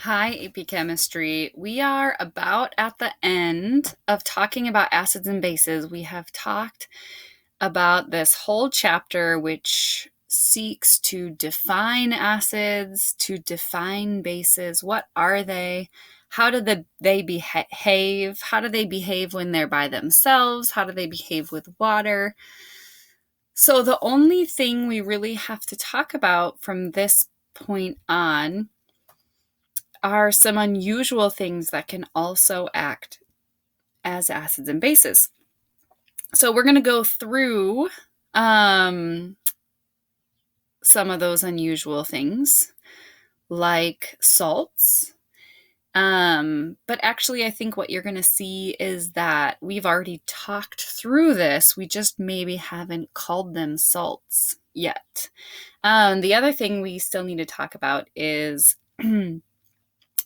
Hi, AP Chemistry. We are about at the end of talking about acids and bases. We have talked about this whole chapter, which seeks to define acids, to define bases. What are they? How do they behave? How do they behave when they're by themselves? How do they behave with water? So the only thing we really have to talk about from this point on are some unusual things that can also act as acids and bases. So we're going to go through some of those unusual things, like salts. But actually, I think what you're going to see is that we've already talked through this. We just maybe haven't called them salts yet. The other thing we still need to talk about is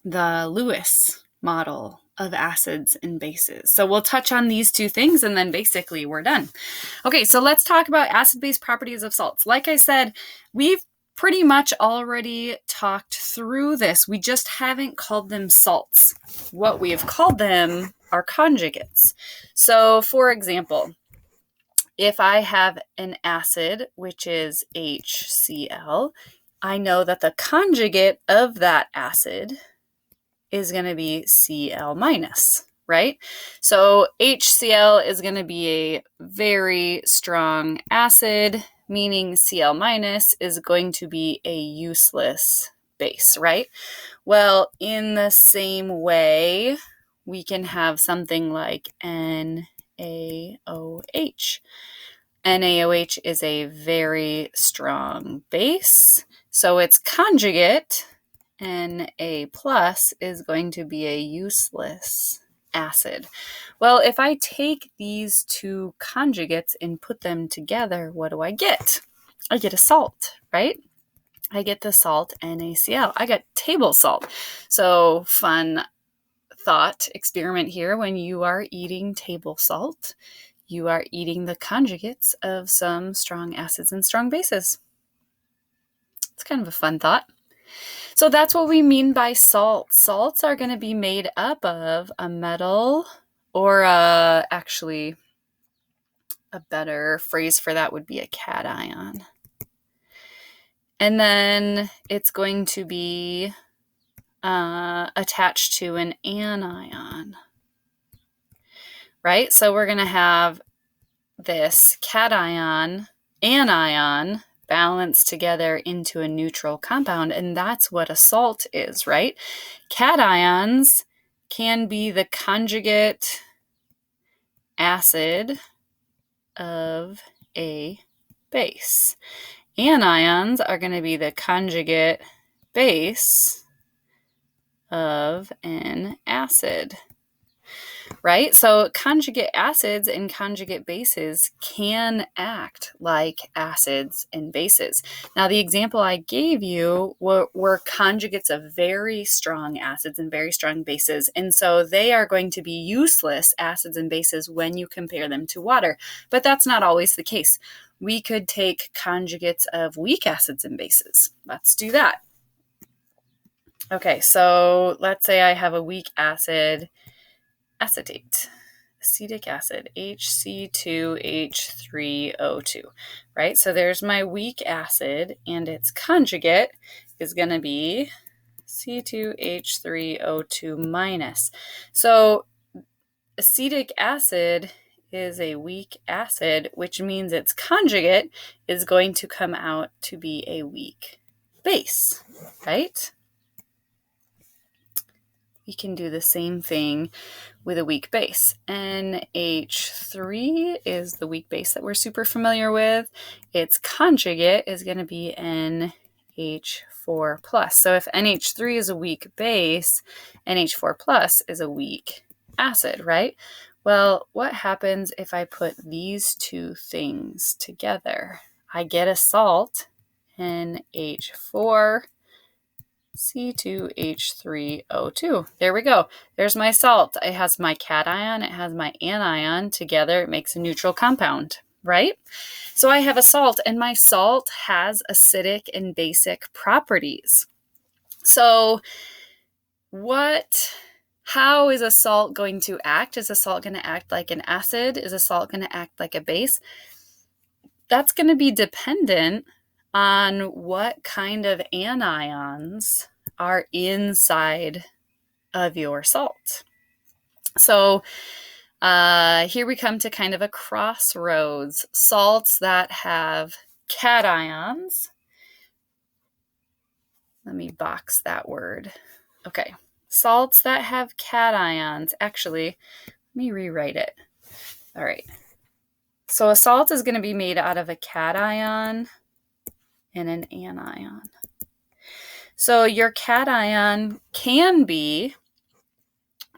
the Lewis model of acids and bases. So we'll touch on these two things and then basically we're done. Okay, so let's talk about acid-base properties of salts. Like I said, we've pretty much already talked through this. We just haven't called them salts. What we have called them are conjugates. So for example, if I have an acid, which is HCl, I know that the conjugate of that acid is going to be Cl minus, right? So HCl is going to be a very strong acid, meaning Cl minus is going to be a useless base, right? Well, in the same way, we can have something like NaOH. NaOH is a very strong base, so its conjugate, Na plus, is going to be a useless acid. Well, if I take these two conjugates and put them together, what do I get? I get a salt, right? I get the salt NaCl. I got table salt. So fun thought experiment here. When you are eating table salt, you are eating the conjugates of some strong acids and strong bases. It's kind of a fun thought. So that's what we mean by salts. Salts are going to be made up of a metal, or actually a better phrase for that would be a cation. And then it's going to be attached to an anion, right? So we're going to have this cation, anion, balanced together into a neutral compound, and that's what a salt is, right? Cations can be the conjugate acid of a base. Anions are going to be the conjugate base of an acid, right? So conjugate acids and conjugate bases can act like acids and bases. Now, the example I gave you were conjugates of very strong acids and very strong bases. And so they are going to be useless acids and bases when you compare them to water. But that's not always the case. We could take conjugates of weak acids and bases. Let's do that. Okay, so let's say I have a weak acid, acetate, acetic acid, HC2H3O2, right? So there's my weak acid, and its conjugate is going to be C2H3O2 minus. So acetic acid is a weak acid, which means its conjugate is going to come out to be a weak base, right? We can do the same thing with a weak base. NH3 is the weak base that we're super familiar with. Its conjugate is going to be NH4 plus. So if NH3 is a weak base, NH4 plus is a weak acid, right? Well, what happens if I put these two things together? I get a salt, NH4 C2H3O2. There we go. There's my salt. It has my cation, it has my anion. Together, it makes a neutral compound, right? So I have a salt, and my salt has acidic and basic properties. So how is a salt going to act? Is a salt going to act like an acid? Is a salt going to act like a base? That's going to be dependent on what kind of anions are inside of your salt. So here we come to kind of a crossroads. Salts that have cations. Let me box that word. Okay. Salts that have cations. Actually, let me rewrite it. All right. So a salt is going to be made out of a cation and an anion. So your cation can be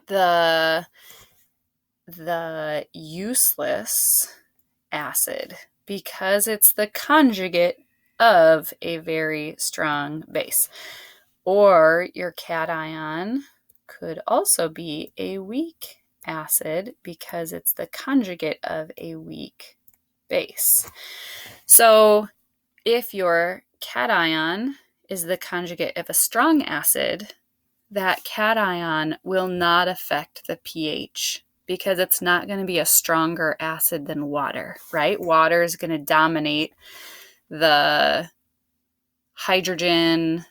the useless acid because it's the conjugate of a very strong base. Or your cation could also be a weak acid because it's the conjugate of a weak base. So if your cation is the conjugate of a strong acid, that cation will not affect the pH because it's not going to be a stronger acid than water, right? Water is going to dominate the hydrogen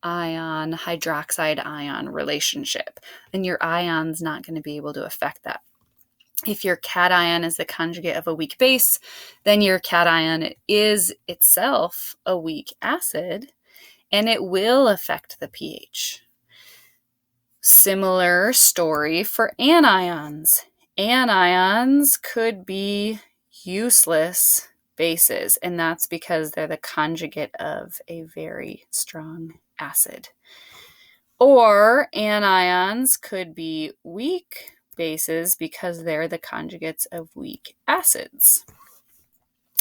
ion, hydroxide ion relationship, and your ion's not going to be able to affect that. If your cation is the conjugate of a weak base, then your cation is itself a weak acid, and it will affect the pH. Similar story for anions. Anions could be useless bases, and that's because they're the conjugate of a very strong acid. Or anions could be weak bases because they're the conjugates of weak acids.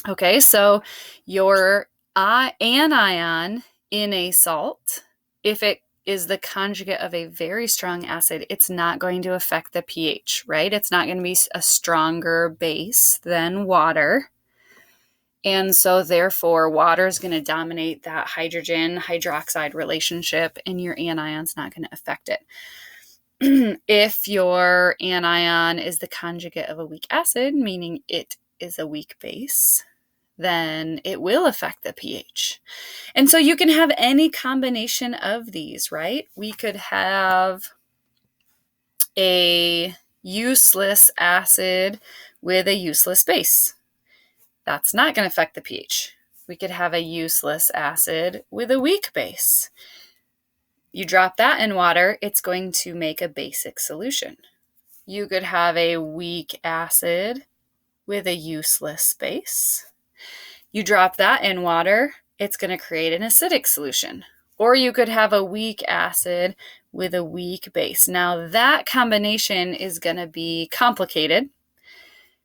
Okay, so your anion in a salt, if it is the conjugate of a very strong acid, it's not going to affect the pH, right? It's not going to be a stronger base than water. And so therefore, water is going to dominate that hydrogen hydroxide relationship, and your anion's not going to affect it. If your anion is the conjugate of a weak acid, meaning it is a weak base, then it will affect the pH. And so you can have any combination of these, right? We could have a useless acid with a useless base. That's not going to affect the pH. We could have a useless acid with a weak base. You drop that in water, it's going to make a basic solution. You could have a weak acid with a useless base. You drop that in water, it's going to create an acidic solution. Or you could have a weak acid with a weak base. Now that combination is going to be complicated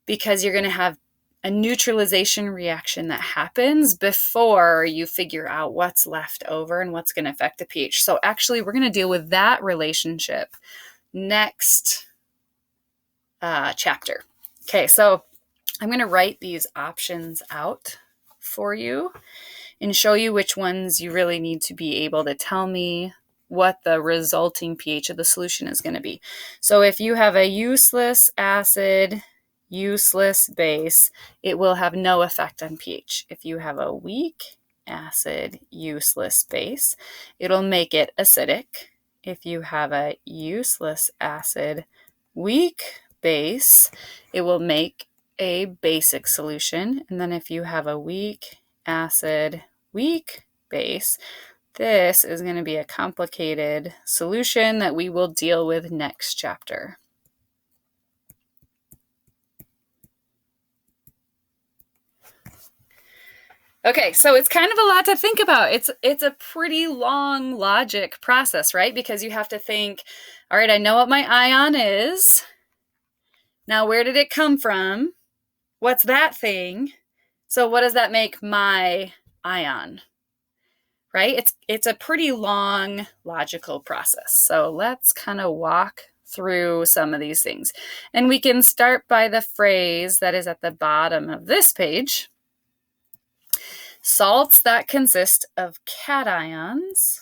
because you're going to have a neutralization reaction that happens before you figure out what's left over and what's going to affect the pH. So actually, we're going to deal with that relationship next chapter. Okay, so I'm going to write these options out for you and show you which ones you really need to be able to tell me what the resulting pH of the solution is going to be. So if you have a useless acid, useless base, it will have no effect on pH. If you have a weak acid, useless base, it'll make it acidic. If you have a useless acid, weak base, it will make a basic solution. And then if you have a weak acid, weak base, this is going to be a complicated solution that we will deal with next chapter. Okay, so it's kind of a lot to think about. It's a pretty long logic process, right? Because you have to think, all right, I know what my ion is. Now, where did it come from? What's that thing? So what does that make my ion? Right? It's a pretty long logical process. So let's kind of walk through some of these things. And we can start by the phrase that is at the bottom of this page. Salts that consist of cations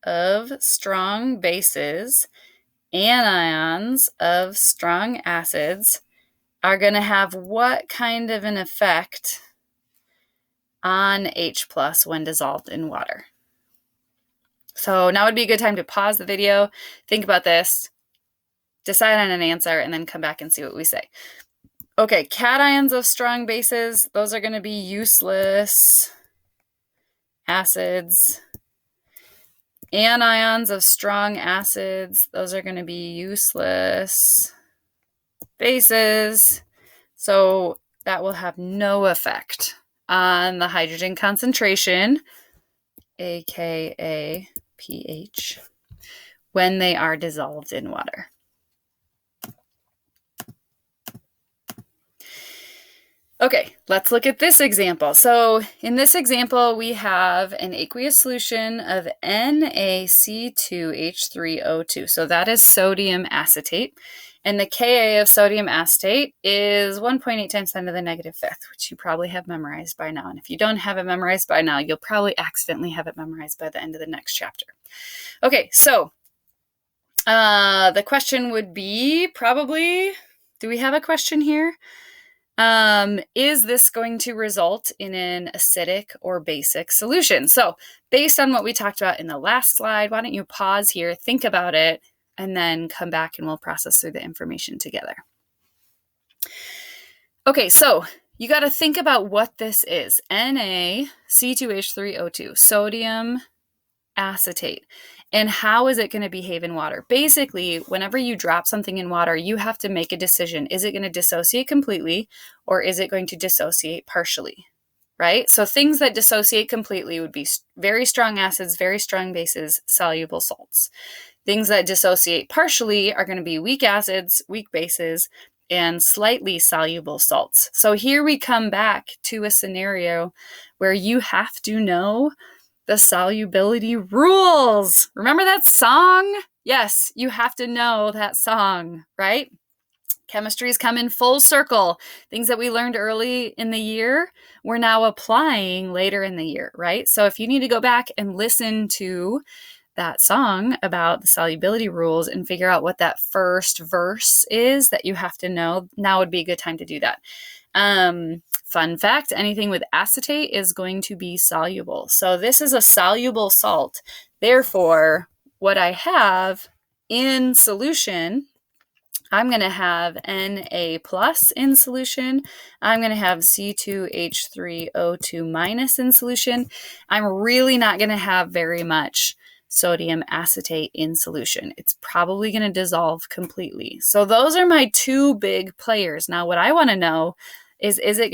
of strong bases, anions of strong acids are going to have what kind of an effect on H plus when dissolved in water? So now would be a good time to pause the video, think about this, decide on an answer, and then come back and see what we say. Okay, cations of strong bases, those are going to be useless acids. Anions of strong acids, those are going to be useless bases. So that will have no effect on the hydrogen concentration, aka pH, when they are dissolved in water. Okay, let's look at this example. So in this example, we have an aqueous solution of NaC2H3O2. So that is sodium acetate. And the Ka of sodium acetate is 1.8 times 10 to the negative fifth, which you probably have memorized by now. And if you don't have it memorized by now, you'll probably accidentally have it memorized by the end of the next chapter. Okay, so the question would be probably, do we have a question here? Is this going to result in an acidic or basic solution? So based on what we talked about in the last slide, why don't you pause here, think about it, and then come back and we'll process through the information together. Okay, so you got to think about what this is. NaC2H3O2, sodium acetate. And how is it going to behave in water? Basically, whenever you drop something in water, you have to make a decision. Is it going to dissociate completely, or is it going to dissociate partially, right? So things that dissociate completely would be very strong acids, very strong bases, soluble salts. Things that dissociate partially are going to be weak acids, weak bases, and slightly soluble salts. So here we come back to a scenario where you have to know the solubility rules. Remember that song? Yes, you have to know that song, right? Chemistry's come in full circle. Things that we learned early in the year, we're now applying later in the year, right? So if you need to go back and listen to that song about the solubility rules and figure out what that first verse is that you have to know, now would be a good time to do that. Fun fact, anything with acetate is going to be soluble. So this is a soluble salt. Therefore, what I have in solution, I'm going to have Na plus in solution. I'm going to have C2H3O2 minus in solution. I'm really not going to have very much sodium acetate in solution. It's probably going to dissolve completely. So those are my two big players. Now, what I want to know is it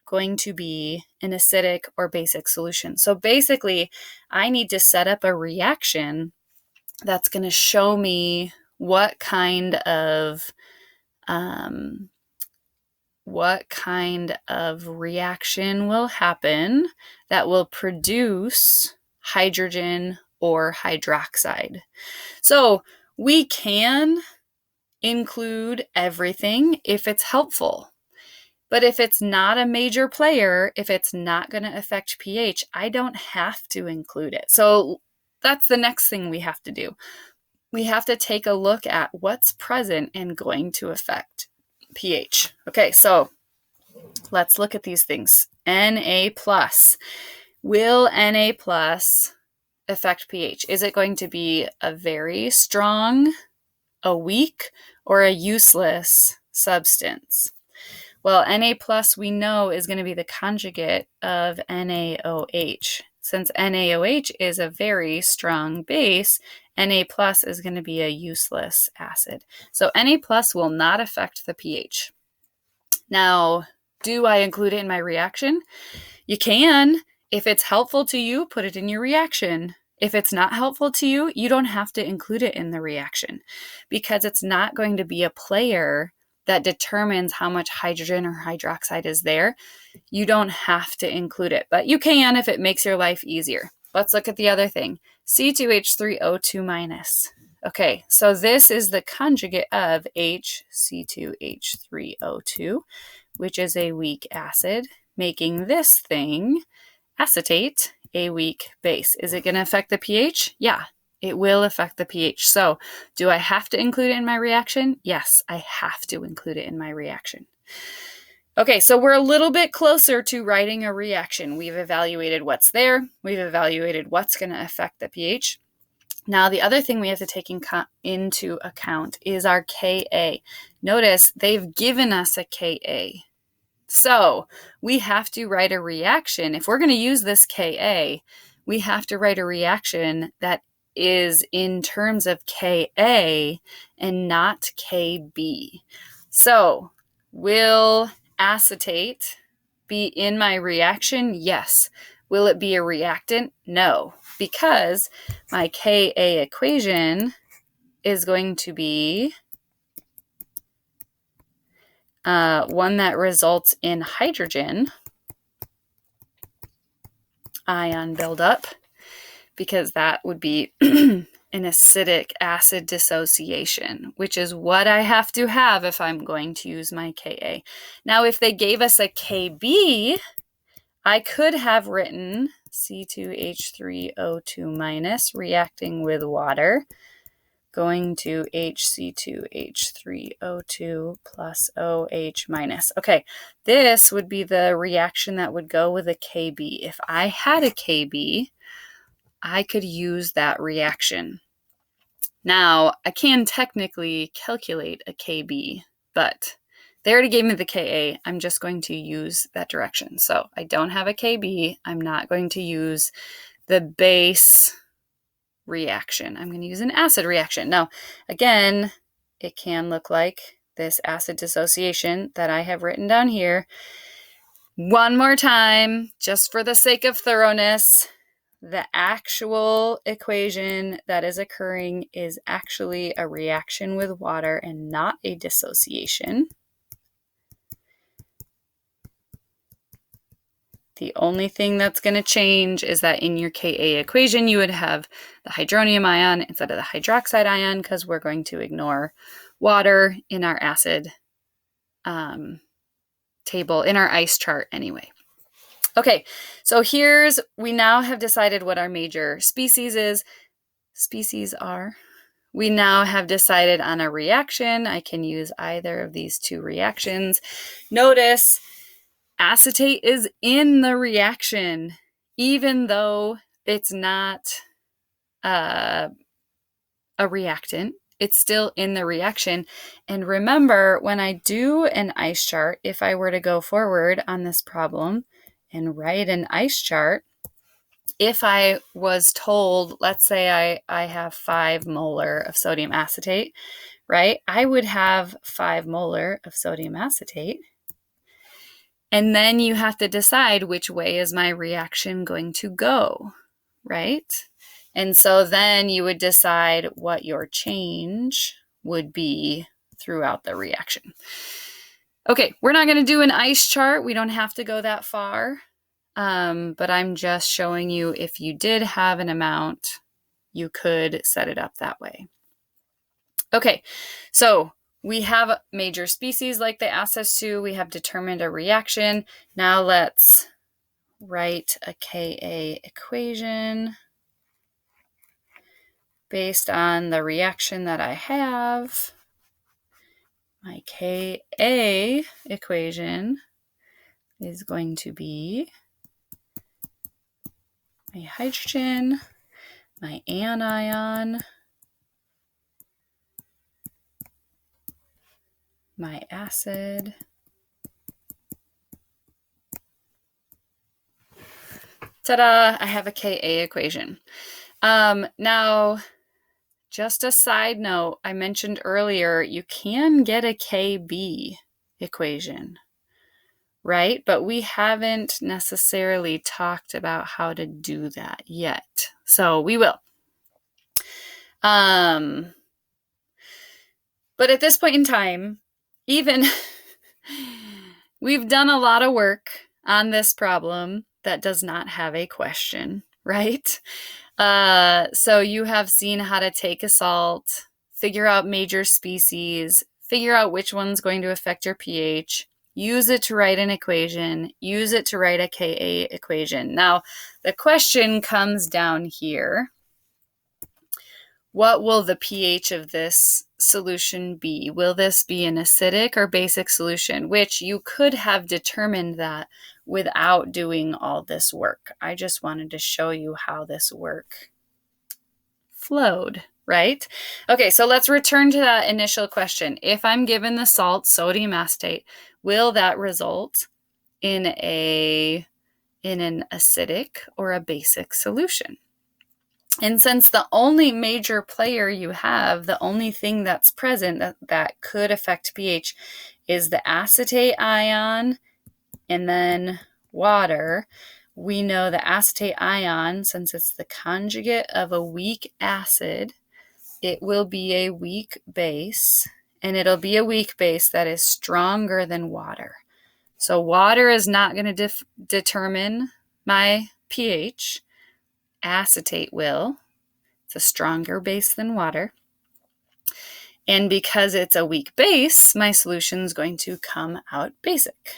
going to be an acidic or basic solution? So basically, I need to set up a reaction that's going to show me what kind of reaction will happen that will produce hydrogen or hydroxide. So we can include everything if it's helpful. But if it's not a major player, if it's not going to affect pH, I don't have to include it. So that's the next thing we have to do. We have to take a look at what's present and going to affect pH. Okay, so let's look at these things. Na plus. Will Na plus affect pH? Is it going to be a very strong, a weak, or a useless substance? Well, Na plus we know is going to be the conjugate of NaOH. Since NaOH is a very strong base, Na plus is going to be a useless acid. So Na plus will not affect the pH. Now, do I include it in my reaction? You can. If it's helpful to you, put it in your reaction. If it's not helpful to you, you don't have to include it in the reaction because it's not going to be a player that determines how much hydrogen or hydroxide is there. You don't have to include it, but you can if it makes your life easier. Let's look at the other thing. C2H3O2 minus. Okay, so this is the conjugate of HC2H3O2, which is a weak acid, making this thing, acetate, a weak base. Is it going to affect the pH? Yeah, It will affect the pH. So do I have to include it in my reaction? Yes, I have to include it in my reaction. Okay, so we're a little bit closer to writing a reaction. We've evaluated what's there. We've evaluated what's going to affect the pH. Now, the other thing we have to take into account is our Ka. Notice they've given us a Ka. So we have to write a reaction. If we're going to use this Ka, we have to write a reaction that is in terms of Ka and not Kb. So will acetate be in my reaction? Yes. Will it be a reactant? No, because my Ka equation is going to be one that results in hydrogen ion buildup, because that would be an acidic acid dissociation, which is what I have to have if I'm going to use my Ka. Now, if they gave us a Kb, I could have written C2H3O2 minus reacting with water, going to HC2H3O2 plus OH minus. Okay, this would be the reaction that would go with a Kb. If I had a Kb, I could use that reaction. Now, I can technically calculate a Kb, but they already gave me the Ka. I'm just going to use that direction. So I don't have a Kb. I'm not going to use the base reaction. I'm going to use an acid reaction. Now, again, it can look like this acid dissociation that I have written down here. One more time, just for the sake of thoroughness, the actual equation that is occurring is actually a reaction with water and not a dissociation. The only thing that's going to change is that in your Ka equation, you would have the hydronium ion instead of the hydroxide ion, because we're going to ignore water in our acid table, in our ice chart anyway. Okay, so we now have decided what our major species are. We now have decided on a reaction. I can use either of these two reactions. Notice acetate is in the reaction, even though it's not a reactant. It's still in the reaction. And remember, when I do an ice chart, if I were to go forward on this problem and write an ice chart, if I was told, let's say I have 5 molar of sodium acetate, right? I would have 5 molar of sodium acetate. And then you have to decide which way is my reaction going to go, right? And so then you would decide what your change would be throughout the reaction. Okay, we're not going to do an ice chart. We don't have to go that far. But I'm just showing you if you did have an amount, you could set it up that way. Okay, so we have major species like they asked us to. We have determined a reaction. Now let's write a Ka equation based on the reaction that I have. My Ka equation is going to be my hydrogen, my anion, my acid, ta-da, I have a Ka equation. Now, just a side note, I mentioned earlier, you can get a Kb equation, right? But we haven't necessarily talked about how to do that yet. So we will. But at this point in time, even we've done a lot of work on this problem that does not have a question, right? So you have seen how to take a salt, figure out major species, figure out which one's going to affect your pH, use it to write an equation, use it to write a Ka equation. Now, the question comes down here. what will the pH of this solution be? Will this be an acidic or basic solution? Which you could have determined that without doing all this work. I just wanted to show you how this work flowed, right? Okay, so let's return to that initial question. If I'm given the salt sodium acetate, will that result in an acidic or a basic solution? And since the only major player you have, the only thing that's present that could affect pH is the acetate ion and then water, we know the acetate ion, since it's the conjugate of a weak acid, it will be a weak base, and it'll be a weak base that is stronger than water. So water is not going to determine my pH. Acetate will. It's a stronger base than water. And because it's a weak base, my solution is going to come out basic.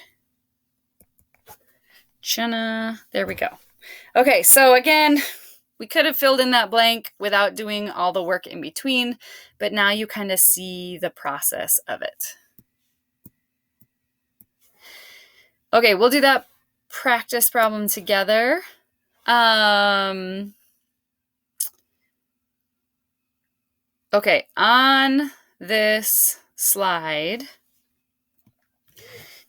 There we go. Okay, so again, we could have filled in that blank without doing all the work in between, but now you kind of see the process of it. Okay, we'll do that practice problem together. Okay, on this slide,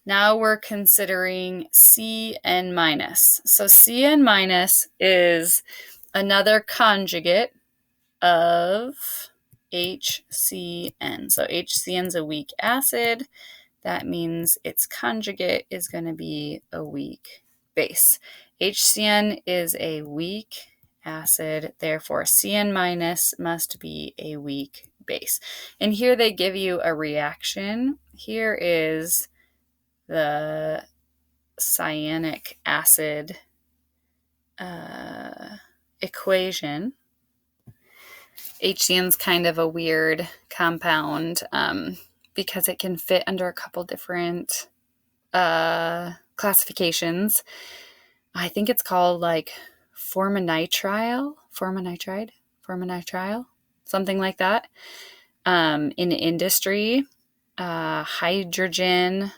now we're considering Cn-. So Cn- is another conjugate of HCN. So HCN is a weak acid. That means its conjugate is going to be a weak base. HCN is a weak acid, therefore Cn- must be a weak base. And here they give you a reaction. Here is the cyanic acid equation. HCN is kind of a weird compound because it can fit under a couple different classifications. I think it's called like formanitrile, something like that. In industry, hydrogen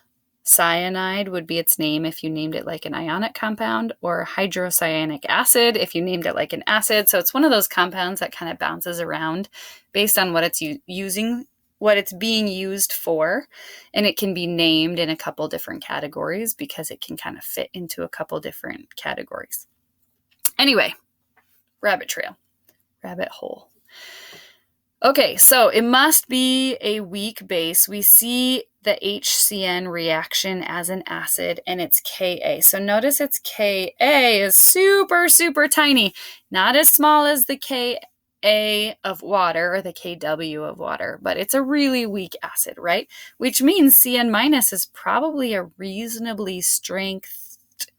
cyanide would be its name if you named it like an ionic compound, or hydrocyanic acid if you named it like an acid. So it's one of those compounds that kind of bounces around based on what it's what it's being used for, and it can be named in a couple different categories because it can kind of fit into a couple different categories. Anyway, rabbit hole. Okay, so it must be a weak base. We see the HCN reaction as an acid, and it's Ka. So notice its Ka is super, super tiny. Not as small as the Ka of water or the Kw of water, but it's a really weak acid, right? Which means Cn- is probably a reasonably strengthed,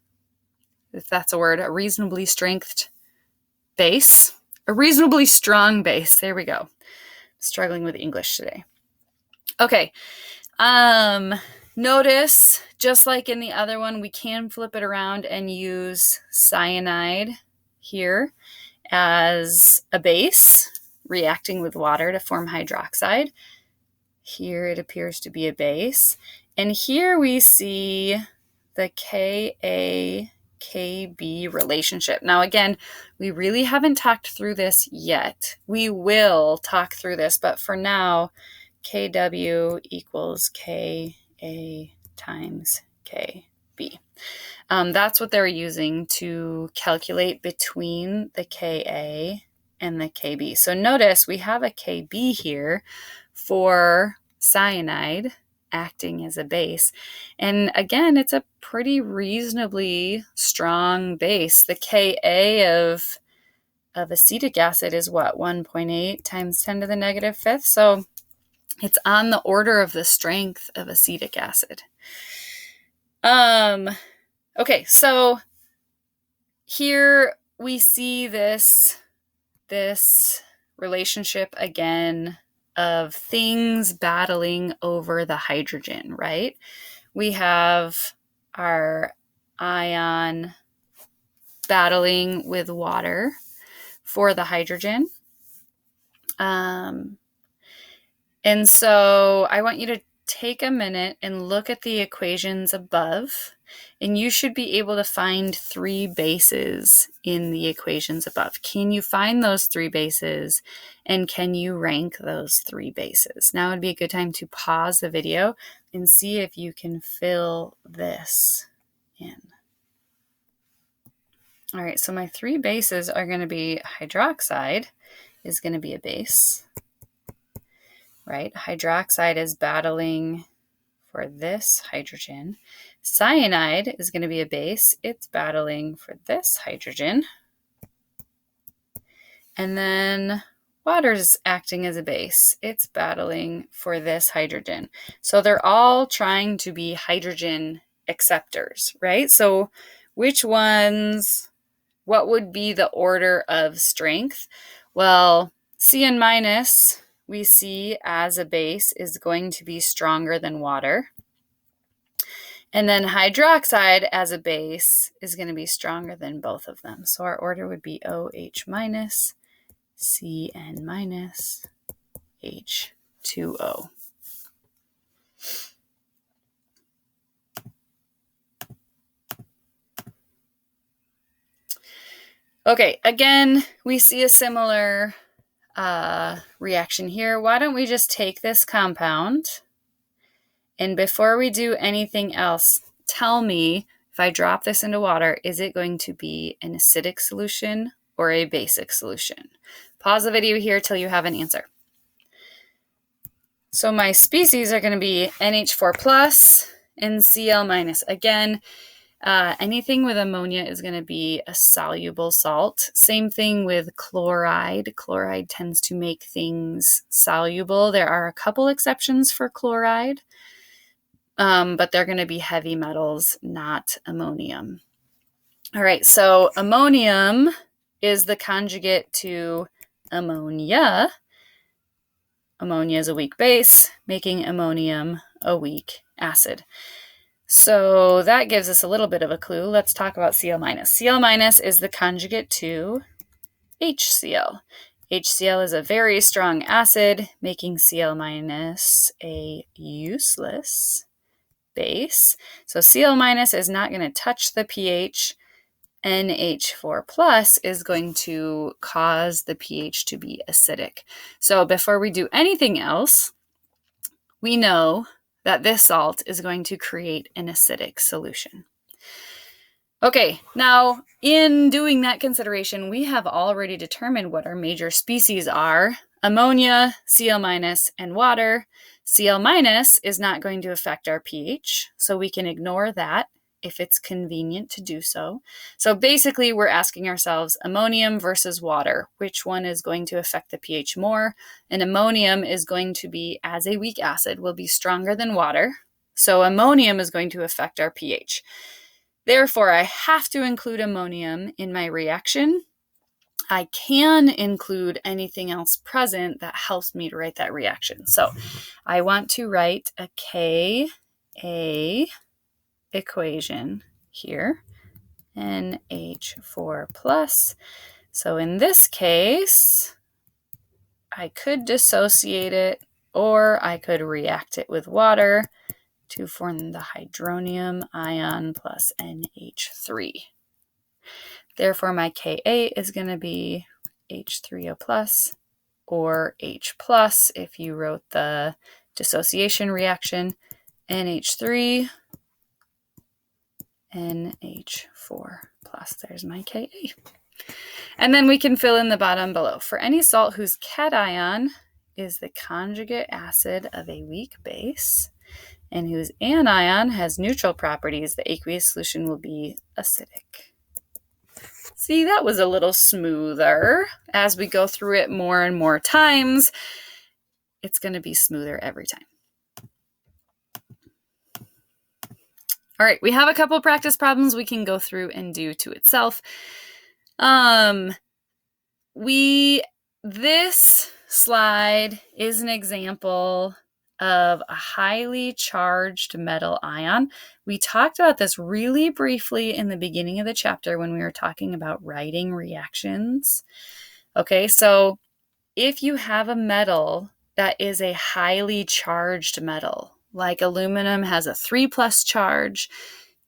if that's a word, a reasonably strengthed base. A reasonably strong base. There we go. Struggling with English today. Okay. Notice, just like in the other one, we can flip it around and use cyanide here as a base, reacting with water to form hydroxide. Here it appears to be a base. And here we see the Ka-Kb relationship. Now, again, we really haven't talked through this yet. We will talk through this, but for now, Kw equals Ka times Kb. That's what they're using to calculate between the Ka and the Kb. So notice we have a Kb here for cyanide acting as a base. And again, it's a pretty reasonably strong base. The Ka of acetic acid is what? 1.8 times 10 to the negative fifth. So it's on the order of the strength of acetic acid. Okay, so here we see this relationship again of things battling over the hydrogen, right? We have our ion battling with water for the hydrogen. And so I want you to take a minute and look at the equations above, and you should be able to find 3 bases in the equations above. Can you find those 3 bases, and can you rank those 3 bases? Now would be a good time to pause the video and see if you can fill this in. All right, so my 3 bases are going to be hydroxide is going to be a base, right? Hydroxide is battling for this hydrogen. Cyanide is going to be a base. It's battling for this hydrogen. And then water is acting as a base. It's battling for this hydrogen. So they're all trying to be hydrogen acceptors, right? So which ones, what would be the order of strength? Well, Cn minus we see as a base is going to be stronger than water. And then hydroxide as a base is going to be stronger than both of them. So our order would be OH minus, Cn minus, H2O. Okay, again, we see a similar reaction here. Why don't we just take this compound, and before we do anything else, tell me, if I drop this into water, is it going to be an acidic solution or a basic solution? Pause the video here till you have an answer. So my species are going to be NH4 plus and Cl minus. Again, anything with ammonia is going to be a soluble salt. Same thing with chloride. Chloride tends to make things soluble. There are a couple exceptions for chloride, but they're going to be heavy metals, not ammonium. All right, so ammonium is the conjugate to ammonia. Ammonia is a weak base, making ammonium a weak acid. So that gives us a little bit of a clue. Let's talk about Cl minus. Cl minus is the conjugate to HCl. HCl is a very strong acid, making Cl minus a useless base. So Cl minus is not going to touch the pH. NH4 plus is going to cause the pH to be acidic. So before we do anything else, we know that this salt is going to create an acidic solution. Okay, now in doing that consideration, we have already determined what our major species are: ammonia, Cl minus, and water. Cl minus is not going to affect our pH, so we can ignore that if it's convenient to do so. So basically, we're asking ourselves, ammonium versus water, which one is going to affect the pH more? And ammonium is going to be, as a weak acid, will be stronger than water. So ammonium is going to affect our pH. Therefore, I have to include ammonium in my reaction. I can include anything else present that helps me to write that reaction. So I want to write a Ka equation here, NH4 plus. So in this case, I could dissociate it, or I could react it with water to form the hydronium ion plus NH3. Therefore, my Ka is going to be H3O plus, or H plus if you wrote the dissociation reaction, NH3, NH4 plus. There's my Ka. And then we can fill in the bottom below. For any salt whose cation is the conjugate acid of a weak base and whose anion has neutral properties, the aqueous solution will be acidic. See, that was a little smoother. As we go through it more and more times, it's going to be smoother every time. All right, we have a couple practice problems we can go through and do to itself. This slide is an example of a highly charged metal ion. We talked about this really briefly in the beginning of the chapter when we were talking about writing reactions. Okay, so if you have a metal that is a highly charged metal, like aluminum has a 3+ charge,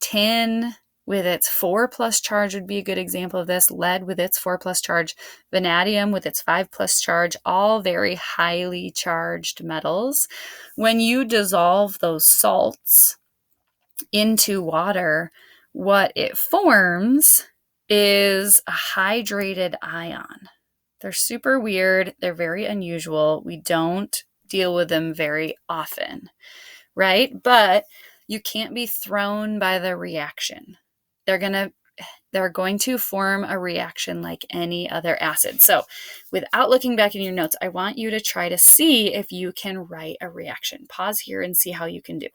tin with its 4+ charge would be a good example of this, lead with its 4+ charge, vanadium with its 5+ charge, all very highly charged metals. When you dissolve those salts into water, what it forms is a hydrated ion. They're super weird. They're very unusual. We don't deal with them very often, right? But you can't be thrown by the reaction. They're going to form a reaction like any other acid. So without looking back in your notes, I want you to try to see if you can write a reaction. Pause here and see how you can do.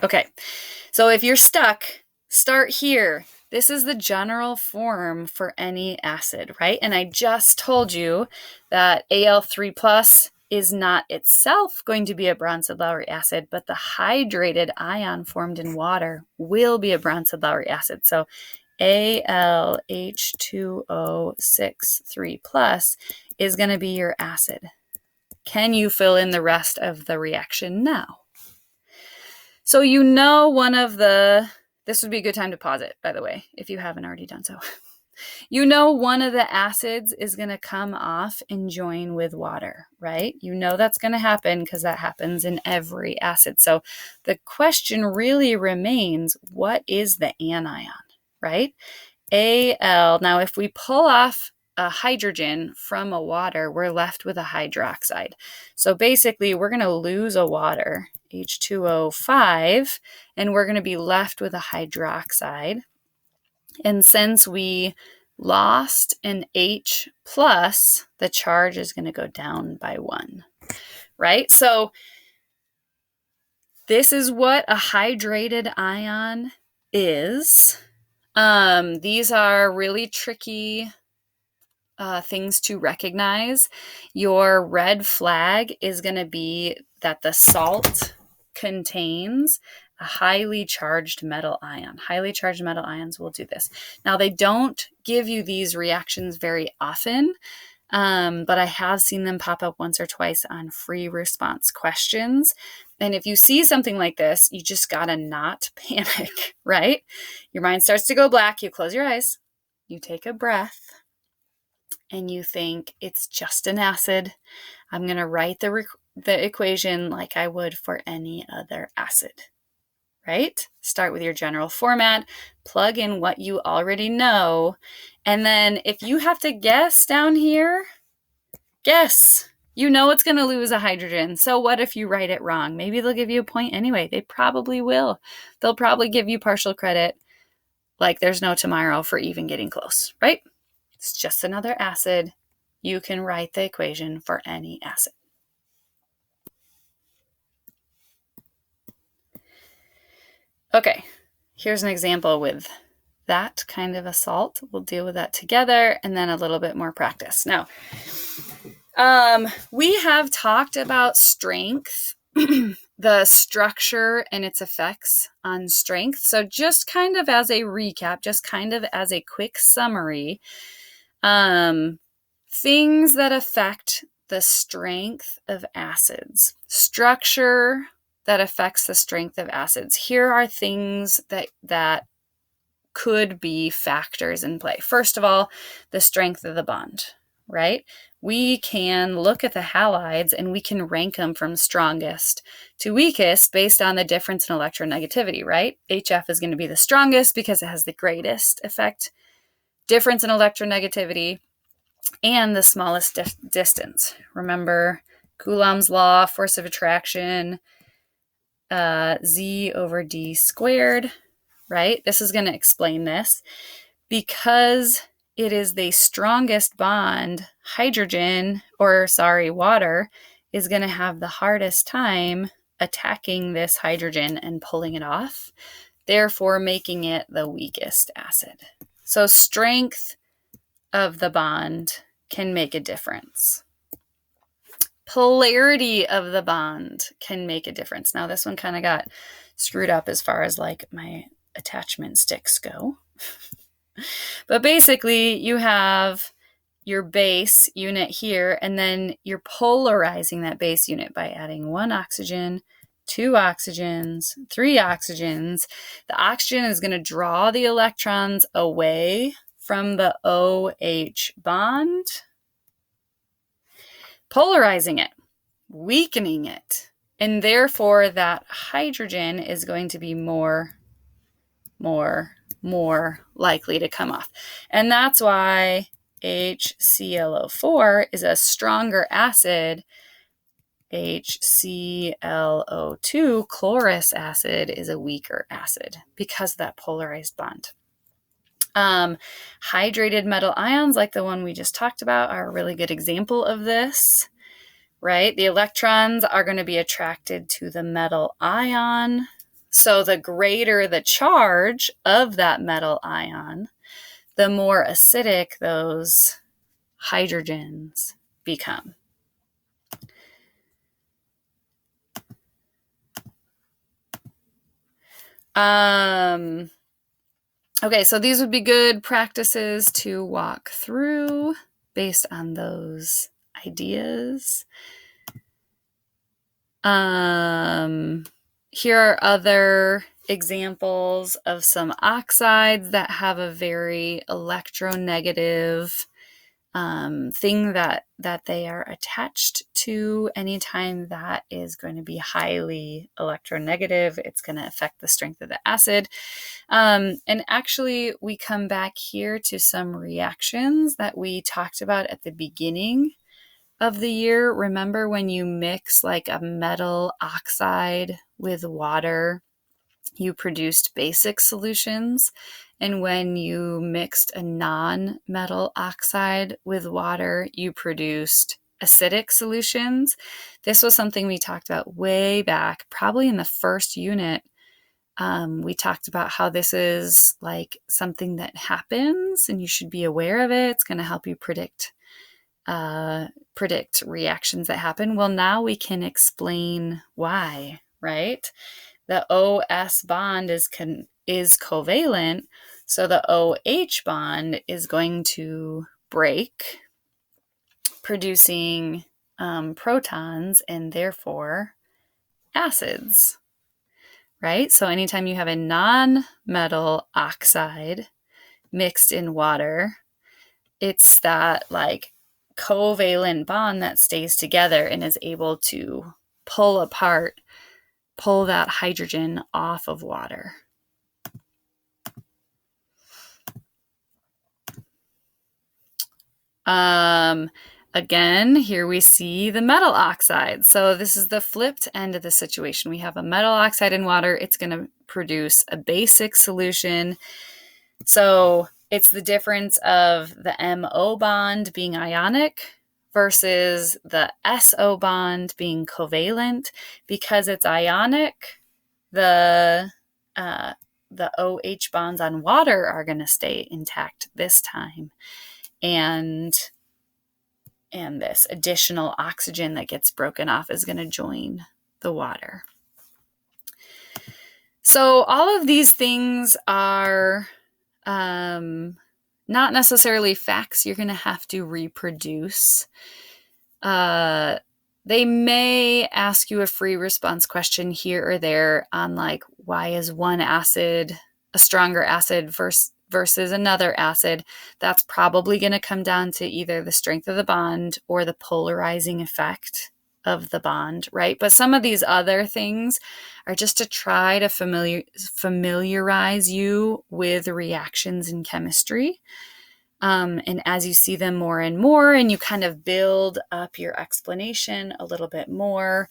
Okay, so if you're stuck, start here. This is the general form for any acid, right? And I just told you that Al3+ is not itself going to be a Bronsted-Lowry acid, but the hydrated ion formed in water will be a Bronsted-Lowry acid. So AlH2O6 is going to be your acid. Can you fill in the rest of the reaction now? So you know this would be a good time to pause it, by the way, if you haven't already done so. You know one of the acids is going to come off and join with water, right? You know that's going to happen because that happens in every acid. So the question really remains, what is the anion, right? Al, now if we pull off a hydrogen from a water, we're left with a hydroxide. So basically, we're going to lose a water, H2O5, and we're going to be left with a hydroxide. And since we lost an H+, the charge is going to go down by 1, right? So this is what a hydrated ion is. These are really tricky things to recognize. Your red flag is going to be that the salt contains a highly charged metal ion. Highly charged metal ions will do this. Now, they don't give you these reactions very often, but I have seen them pop up once or twice on free response questions. And if you see something like this, you just gotta not panic, right? Your mind starts to go black. You close your eyes, you take a breath, and you think it's just an acid. I'm going to write the equation like I would for any other acid, right? Start with your general format, plug in what you already know, and then if you have to guess down here, guess. You know it's going to lose a hydrogen, so what if you write it wrong? Maybe they'll give you a point anyway. They probably will. They'll probably give you partial credit like there's no tomorrow for even getting close, right? It's just another acid. You can write the equation for any acid. Okay, here's an example with that kind of a salt. We'll deal with that together and then a little bit more practice. Now, we have talked about strength, the structure and its effects on strength. So just kind of as a recap, just kind of as a quick summary, things that affect the strength of acids. Structure that affects the strength of acids. Here are things that could be factors in play. First of all, the strength of the bond, right? We can look at the halides and we can rank them from strongest to weakest based on the difference in electronegativity, right? HF is going to be the strongest because it has the greatest effect, difference in electronegativity, and the smallest distance. Remember Coulomb's law, force of attraction, Z/d², right? This is going to explain this. Because it is the strongest bond, water is going to have the hardest time attacking this hydrogen and pulling it off, therefore making it the weakest acid. So strength of the bond can make a difference. Polarity of the bond can make a difference. Now this one kind of got screwed up as far as like my attachment sticks go. But basically you have your base unit here, and then you're polarizing that base unit by adding 1 oxygen, 2 oxygens, 3 oxygens. The oxygen is going to draw the electrons away from the OH bond, polarizing it, weakening it, and therefore that hydrogen is going to be more likely to come off. And that's why HClO4 is a stronger acid. HClO2, chlorous acid, is a weaker acid because of that polarized bond. Hydrated metal ions, like the one we just talked about, are a really good example of this, right? The electrons are going to be attracted to the metal ion. So the greater the charge of that metal ion, the more acidic those hydrogens become. Okay, so these would be good practices to walk through based on those ideas. Here are other examples of some oxides that have a very electronegative thing that they are attached to. Anytime that is going to be highly electronegative, it's going to affect the strength of the acid. And actually, we come back here to some reactions that we talked about at the beginning of the year. Remember when you mix like a metal oxide with water, you produced basic solutions. And when you mixed a non-metal oxide with water, you produced acidic solutions. This was something we talked about way back, probably in the first unit. We talked about how this is like something that happens and you should be aware of it. It's going to help you predict reactions that happen. Well, now we can explain why, right? The OS bond is covalent, so the OH bond is going to break, producing protons and therefore acids, right? So anytime you have a non-metal oxide mixed in water, it's that like covalent bond that stays together and is able to pull that hydrogen off of water. Again, here we see the metal oxide. So this is the flipped end of the situation. We have a metal oxide in water. It's going to produce a basic solution. So it's the difference of the MO bond being ionic versus the SO bond being covalent. Because it's ionic, the OH bonds on water are going to stay intact this time. And this additional oxygen that gets broken off is going to join the water. So all of these things are not necessarily facts you're going to have to reproduce. They may ask you a free response question here or there on like, why is one acid a stronger acid versus another acid? That's probably going to come down to either the strength of the bond or the polarizing effect of the bond, right? But some of these other things are just to try to familiarize you with reactions in chemistry. And as you see them more and more, and you kind of build up your explanation a little bit more,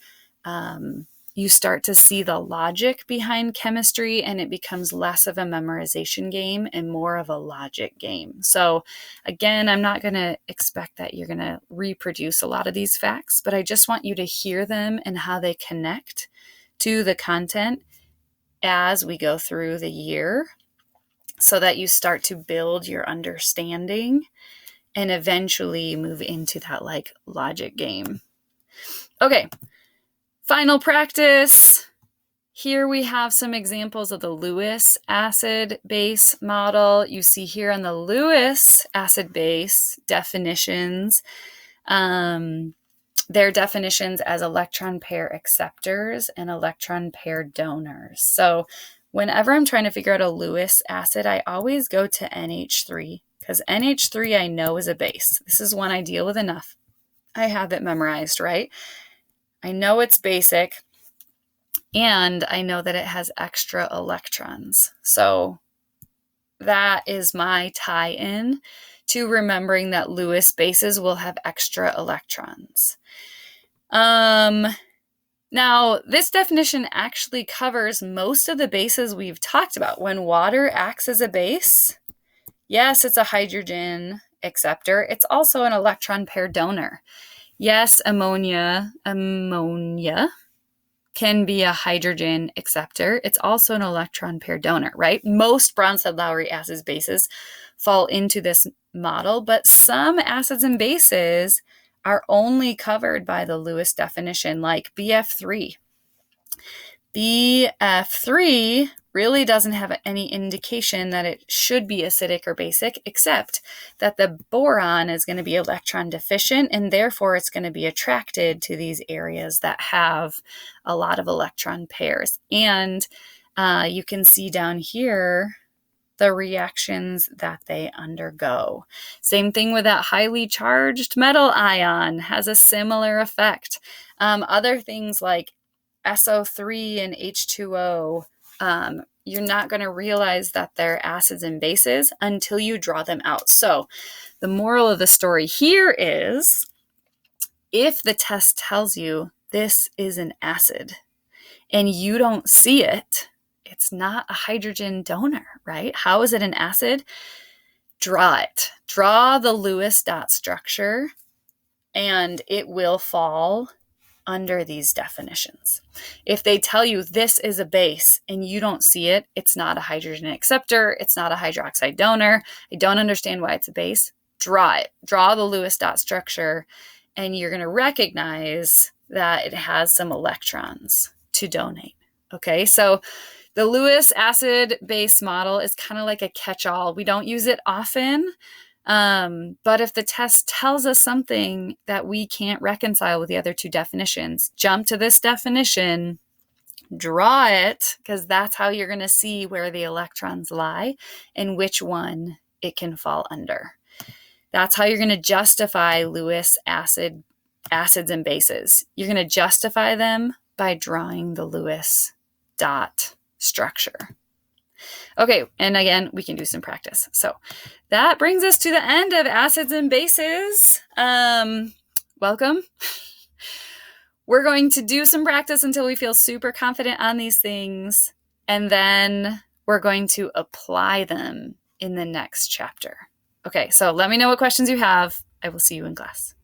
you start to see the logic behind chemistry, and it becomes less of a memorization game and more of a logic game. So again, I'm not going to expect that you're going to reproduce a lot of these facts, but I just want you to hear them and how they connect to the content as we go through the year, so that you start to build your understanding and eventually move into that like logic game. Okay, final practice. Here we have some examples of the Lewis acid-base model. You see here on the Lewis acid-base definitions, their definitions as electron pair acceptors and electron pair donors. So whenever I'm trying to figure out a Lewis acid, I always go to NH3 because NH3 I know is a base. This is one I deal with enough. I have it memorized, right? I know it's basic. And I know that it has extra electrons. So that is my tie-in to remembering that Lewis bases will have extra electrons. Now, this definition actually covers most of the bases we've talked about. When water acts as a base, yes, it's a hydrogen acceptor. It's also an electron pair donor. Yes, ammonia can be a hydrogen acceptor. It's also an electron pair donor, right? Most Bronsted-Lowry acids bases fall into this model, but some acids and bases are only covered by the Lewis definition, like BF3. BF3 really doesn't have any indication that it should be acidic or basic, except that the boron is going to be electron deficient, and therefore it's going to be attracted to these areas that have a lot of electron pairs. And you can see down here the reactions that they undergo. Same thing with that highly charged metal ion, has a similar effect. Other things like SO3 and H2O, you're not going to realize that they're acids and bases until you draw them out. So the moral of the story here is, if the test tells you this is an acid and you don't see it, it's not a hydrogen donor, right? How is it an acid? Draw it. Draw the Lewis dot structure and it will fall under these definitions. If they tell you this is a base and you don't see it, it's not a hydrogen acceptor, it's not a hydroxide donor, I don't understand why it's a base, draw it. Draw the Lewis dot structure and you're going to recognize that it has some electrons to donate. Okay, so the Lewis acid-base model is kind of like a catch-all. We don't use it often, but if the test tells us something that we can't reconcile with the other two definitions, jump to this definition, draw it, because that's how you're going to see where the electrons lie and which one it can fall under. That's how you're going to justify Lewis acids and bases. You're going to justify them by drawing the Lewis dot structure. Okay, and again, we can do some practice. So that brings us to the end of acids and bases. Welcome. We're going to do some practice until we feel super confident on these things, and then we're going to apply them in the next chapter. Okay, so let me know what questions you have. I will see you in class.